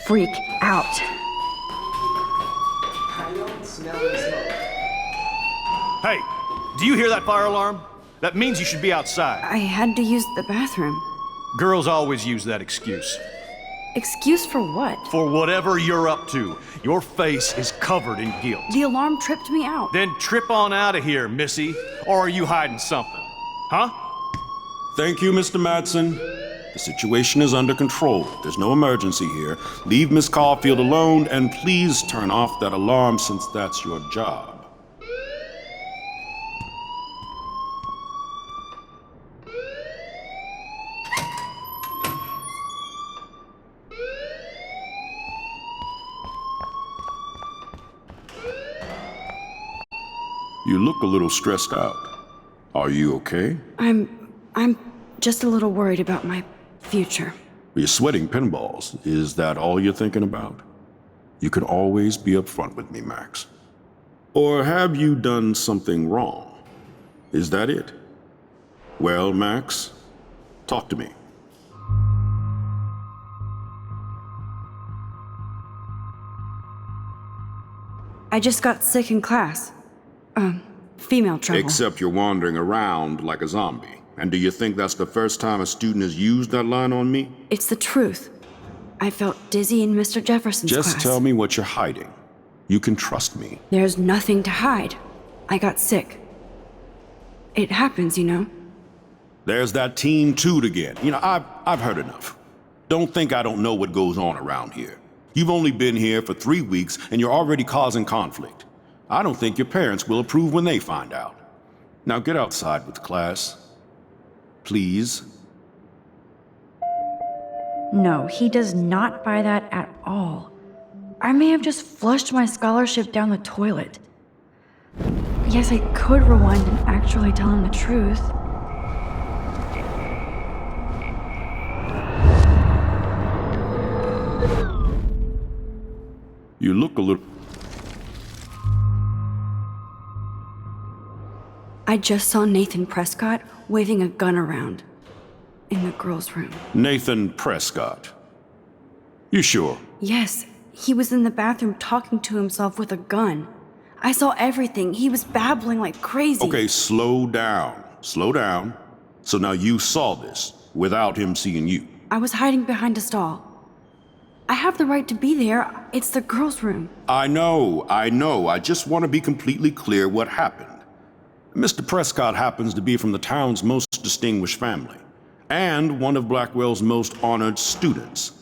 freak out. I don't smell the smoke. Hey, do you hear that fire alarm? That means you should be outside. I had to use the bathroom. Girls always use that excuse. Excuse for what? For whatever you're up to, your face is covered in guilt. The alarm tripped me out. Then trip on out of here, Missy. Or are you hiding something? Huh? Thank you, Mr. Madsen. The situation is under control. There's no emergency here. Leave Miss Caulfield alone, and please turn off that alarm since that's your job. You look a little stressed out. Are you okay? I'm just a little worried about my future. You're sweating pinballs. Is that all you're thinking about? You can always be upfront with me, Max. Or have you done something wrong? Is that it? Well, Max, talk to me. I just got sick in class. Female trouble. Except you're wandering around like a zombie. And do you think that's the first time a student has used that line on me? It's the truth. I felt dizzy in Mr. Jefferson's class. Just tell me what you're hiding. You can trust me. There's nothing to hide. I got sick. It happens, you know. There's that Team Toot again. You know, I've heard enough. Don't think I don't know what goes on around here. You've only been here for 3 weeks, and you're already causing conflict. I don't think your parents will approve when they find out. Now get outside with class. Please. No, he does not buy that at all. I may have just flushed my scholarship down the toilet. Yes, I could rewind and actually tell him the truth. You look a little... I just saw Nathan Prescott waving a gun around in the girls' room. Nathan Prescott. You sure? Yes, he was in the bathroom talking to himself with a gun. I saw everything. He was babbling like crazy. Okay, slow down. Slow down. So now you saw this without him seeing you. I was hiding behind a stall. I have the right to be there. It's the girls' room. I know. I just want to be completely clear what happened. Mr. Prescott happens to be from the town's most distinguished family, and one of Blackwell's most honored students.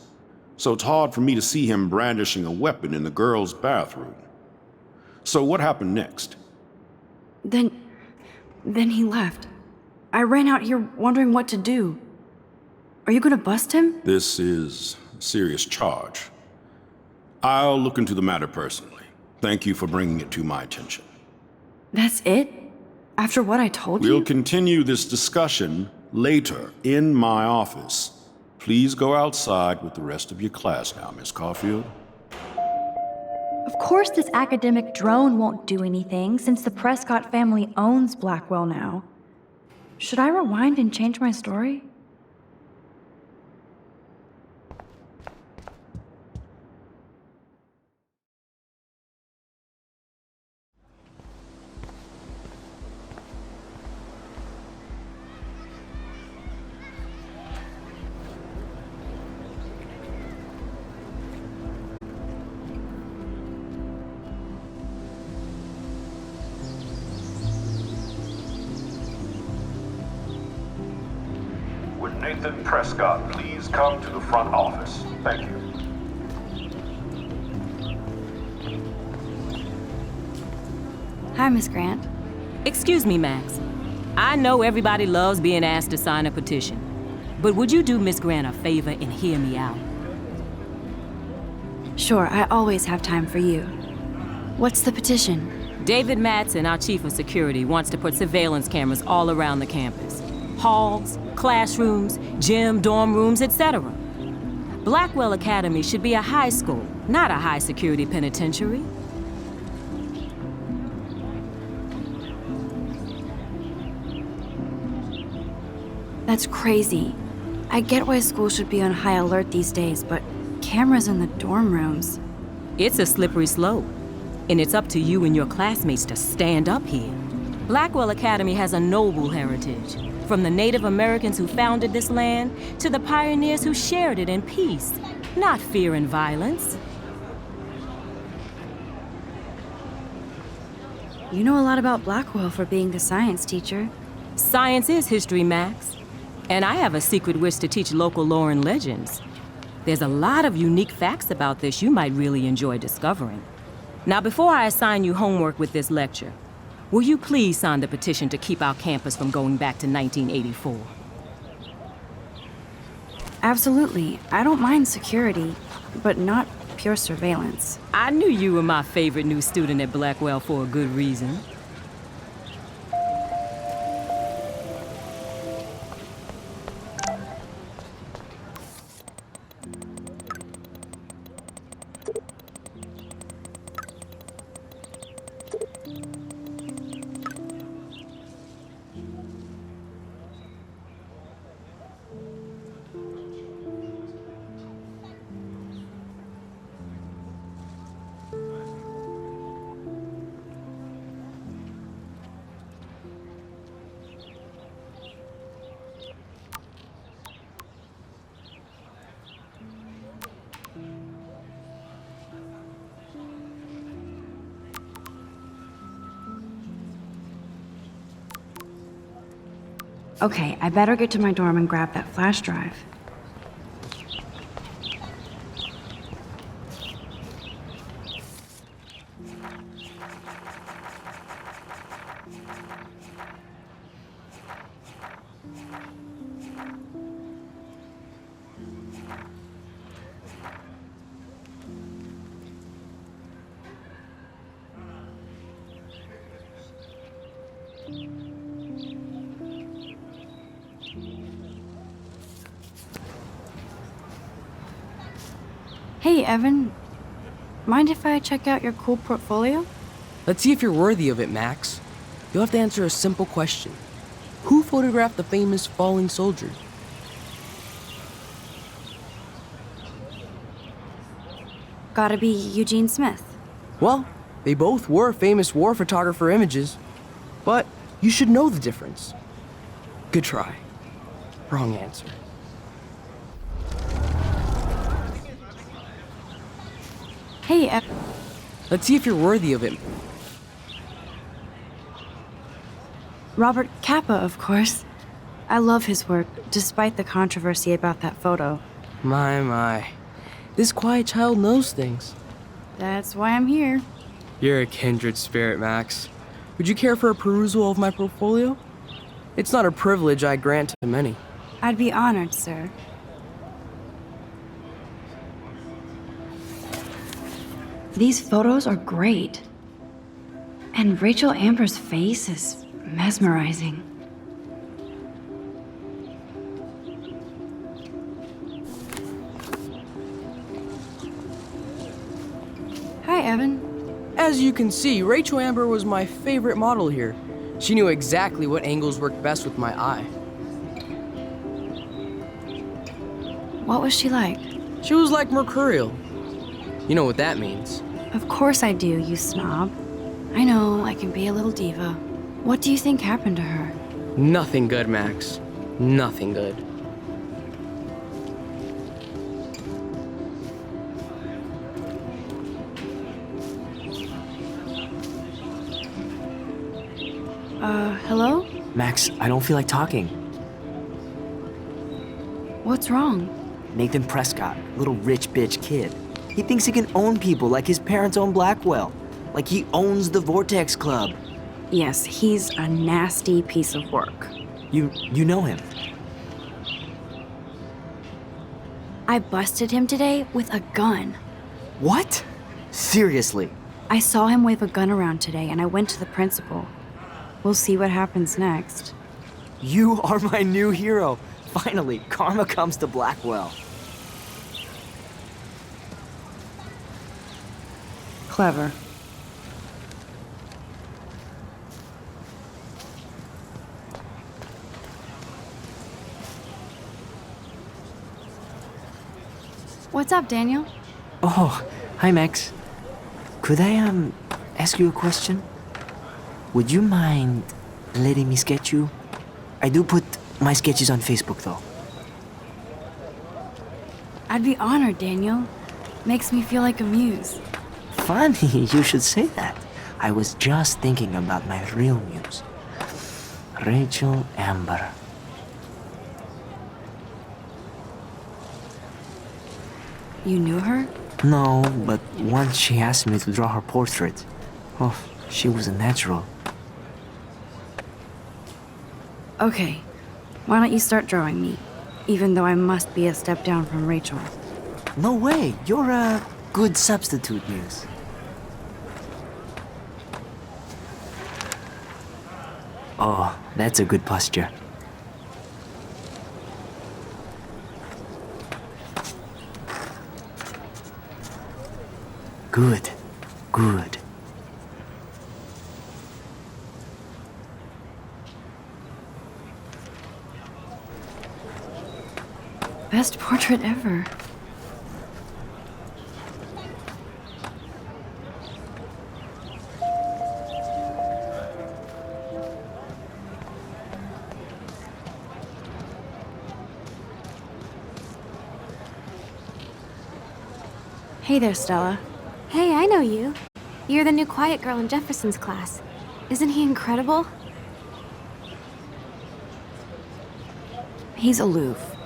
So it's hard for me to see him brandishing a weapon in the girls' bathroom. So what happened next? Then he left. I ran out here wondering what to do. Are you gonna bust him? This is a serious charge. I'll look into the matter personally. Thank you for bringing it to my attention. That's it? After what I told you? We'll continue this discussion later in my office. Please go outside with the rest of your class now, Miss Caulfield. Of course this academic drone won't do anything since the Prescott family owns Blackwell now. Should I rewind and change my story? Would Nathan Prescott please come to the front office? Thank you. Hi, Miss Grant. Excuse me, Max. I know everybody loves being asked to sign a petition, but would you do Miss Grant a favor and hear me out? Sure, I always have time for you. What's the petition? David Madsen, our chief of security, wants to put surveillance cameras all around the campus. Halls, classrooms, gym, dorm rooms, etc. Blackwell Academy should be a high school, not a high-security penitentiary. That's crazy. I get why school should be on high alert these days, but cameras in the dorm rooms. It's a slippery slope, and it's up to you and your classmates to stand up here. Blackwell Academy has a noble heritage, from the Native Americans who founded this land to the pioneers who shared it in peace, not fear and violence. You know a lot about Blackwell for being the science teacher. Science is history, Max. And I have a secret wish to teach local lore and legends. There's a lot of unique facts about this you might really enjoy discovering. Now, before I assign you homework with this lecture, will you please sign the petition to keep our campus from going back to 1984? Absolutely. I don't mind security, but not pure surveillance. I knew you were my favorite new student at Blackwell for a good reason. Okay, I better get to my dorm and grab that flash drive. Hey, Evan. Mind if I check out your cool portfolio? Let's see if you're worthy of it, Max. You'll have to answer a simple question. Who photographed the famous falling soldier? Gotta be Eugene Smith. Well, they both were famous war photographer images. But you should know the difference. Good try. Wrong answer. Hey, Evan. Let's see if you're worthy of it. Robert Capa, of course. I love his work, despite the controversy about that photo. My. This quiet child knows things. That's why I'm here. You're a kindred spirit, Max. Would you care for a perusal of my portfolio? It's not a privilege I grant to many. I'd be honored, sir. These photos are great. And Rachel Amber's face is mesmerizing. Hi, Evan. As you can see, Rachel Amber was my favorite model here. She knew exactly what angles worked best with my eye. What was she like? She was like mercurial. You know what that means. Of course I do, you snob. I know, I can be a little diva. What do you think happened to her? Nothing good, Max. Nothing good. Hello? Max, I don't feel like talking. What's wrong? Nathan Prescott, little rich bitch kid. He thinks he can own people like his parents own Blackwell. Like he owns the Vortex Club. Yes, he's a nasty piece of work. You know him. I busted him today with a gun. What? Seriously? I saw him wave a gun around today and I went to the principal. We'll see what happens next. You are my new hero. Finally, karma comes to Blackwell. Clever. What's up, Daniel? Oh, hi, Max. Could I, ask you a question? Would you mind letting me sketch you? I do put my sketches on Facebook, though. I'd be honored, Daniel. Makes me feel like a muse. Funny, you should say that. I was just thinking about my real muse. Rachel Amber. You knew her? No, but once she asked me to draw her portrait. Oh, she was a natural. Okay. Why don't you start drawing me? Even though I must be a step down from Rachel. No way, you're a good substitute, muse. Oh, that's a good posture. Good, good. Best portrait ever. Hey there, Stella. Hey, I know you. You're the new quiet girl in Jefferson's class. Isn't he incredible? He's aloof.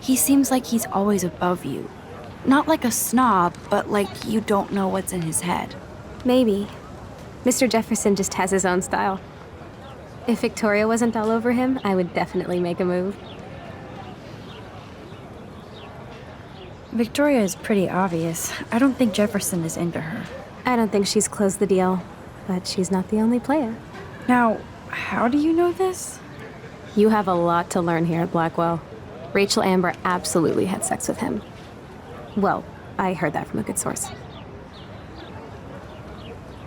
He seems like he's always above you. Not like a snob, but like you don't know what's in his head. Maybe. Mr. Jefferson just has his own style. If Victoria wasn't all over him, I would definitely make a move. Victoria is pretty obvious. I don't think Jefferson is into her. I don't think she's closed the deal, but she's not the only player. Now, how do you know this? You have a lot to learn here at Blackwell. Rachel Amber absolutely had sex with him. Well, I heard that from a good source.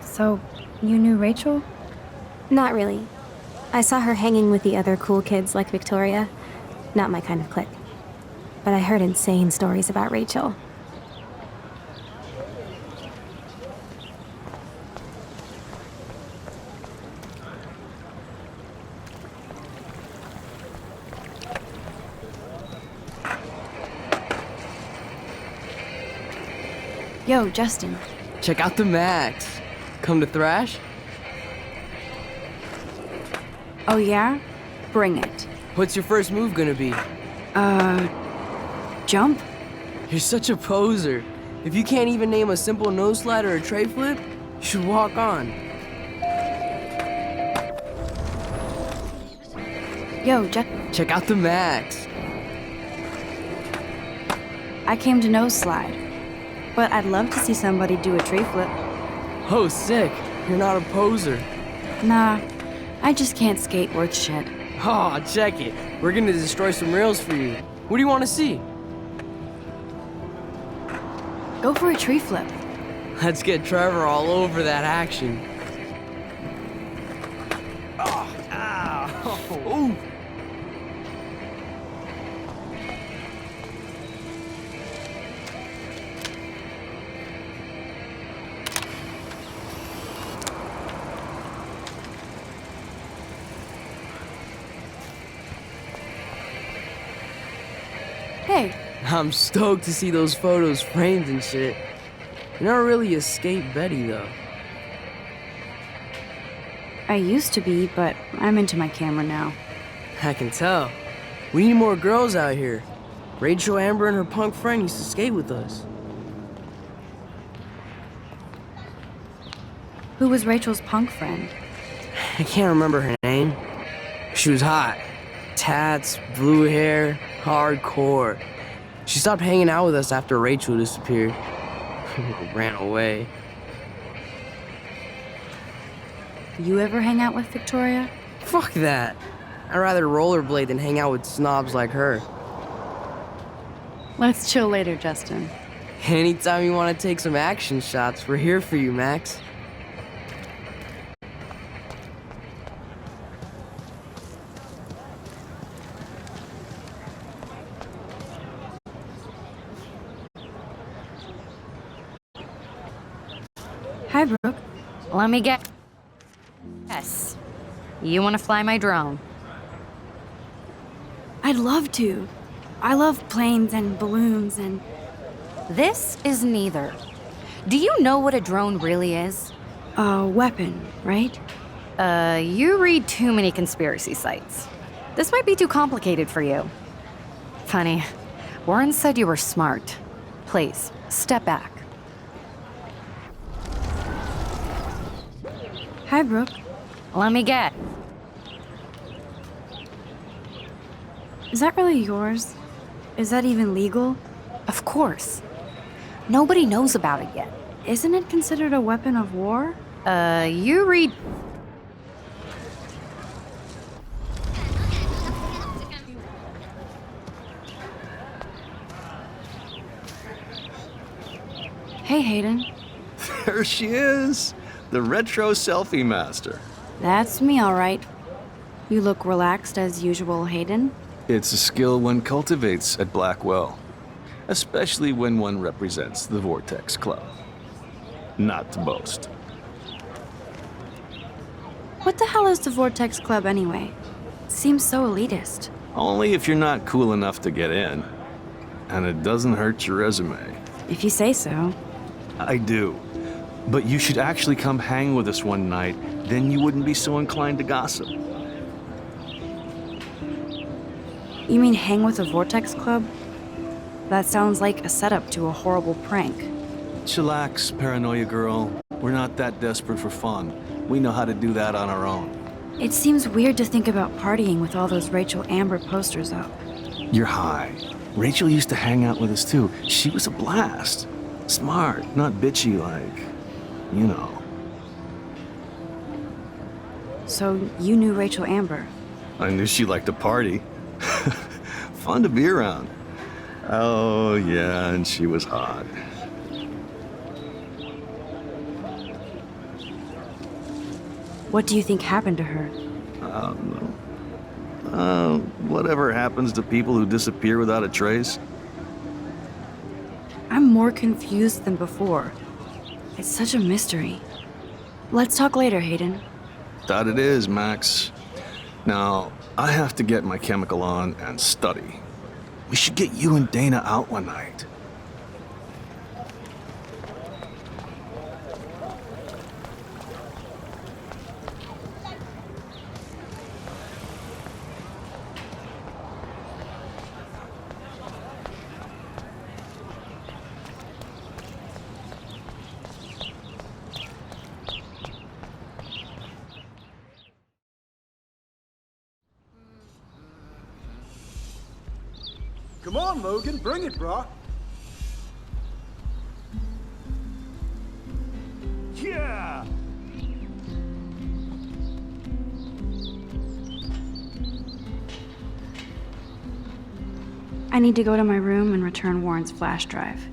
So, you knew Rachel? Not really. I saw her hanging with the other cool kids like Victoria. Not my kind of clique. But I heard insane stories about Rachel. Yo, Justin. Check out the Max. Come to thrash? Oh yeah? Bring it. What's your first move gonna be? Jump? You're such a poser. If you can't even name a simple nose slide or a tray flip, you should walk on. Yo, Check out the Max. I came to nose slide. But I'd love to see somebody do a tree flip. Oh, sick. You're not a poser. Nah, I just can't skate worth shit. Oh, check it. We're gonna destroy some rails for you. What do you want to see? Go for a tree flip. Let's get Trevor all over that action. Oh, ow. Ooh. Hey, I'm stoked to see those photos framed and shit. You're not really a skate Betty, though. I used to be, but I'm into my camera now. I can tell. We need more girls out here. Rachel Amber and her punk friend used to skate with us. Who was Rachel's punk friend? I can't remember her name. She was hot. Tats, blue hair, hardcore. She stopped hanging out with us after Rachel disappeared. Ran away. You ever hang out with Victoria? Fuck that. I'd rather rollerblade than hang out with snobs like her. Let's chill later, Justin. Anytime you want to take some action shots, we're here for you, Max. Hi, Brooke. Let me get. Yes. You want to fly my drone? I'd love to. I love planes and balloons and... This is neither. Do you know what a drone really is? a weapon, right? You read too many conspiracy sites. This might be too complicated for you. Funny, Warren said you were smart. Please, step back. Hi, Brooke. Let me get. Is that really yours? Is that even legal? Of course. Nobody knows about it yet. Isn't it considered a weapon of war? You read. Hey, Hayden. There she is, the retro selfie master. That's me, all right. You look relaxed as usual, Hayden. It's a skill one cultivates at Blackwell, especially when one represents the Vortex Club. Not to boast. What the hell is the Vortex Club anyway? Seems so elitist. Only if you're not cool enough to get in. And it doesn't hurt your resume. If you say so. I do. But you should actually come hang with us one night, then you wouldn't be so inclined to gossip. You mean hang with the Vortex Club? That sounds like a setup to a horrible prank. Chillax, paranoia girl. We're not that desperate for fun. We know how to do that on our own. It seems weird to think about partying with all those Rachel Amber posters up. You're high. Rachel used to hang out with us too. She was a blast. Smart, not bitchy like, you know. So you knew Rachel Amber? I knew she liked to party. Fun to be around. Oh, yeah, and she was hot. What do you think happened to her? Whatever happens to people who disappear without a trace. I'm more confused than before. It's such a mystery. Let's talk later, Hayden. That it is, Max. Now, I have to get my chemical on and study. We should get you and Dana out one night. Come on, Logan, bring it, brah. Yeah! I need to go to my room and return Warren's flash drive.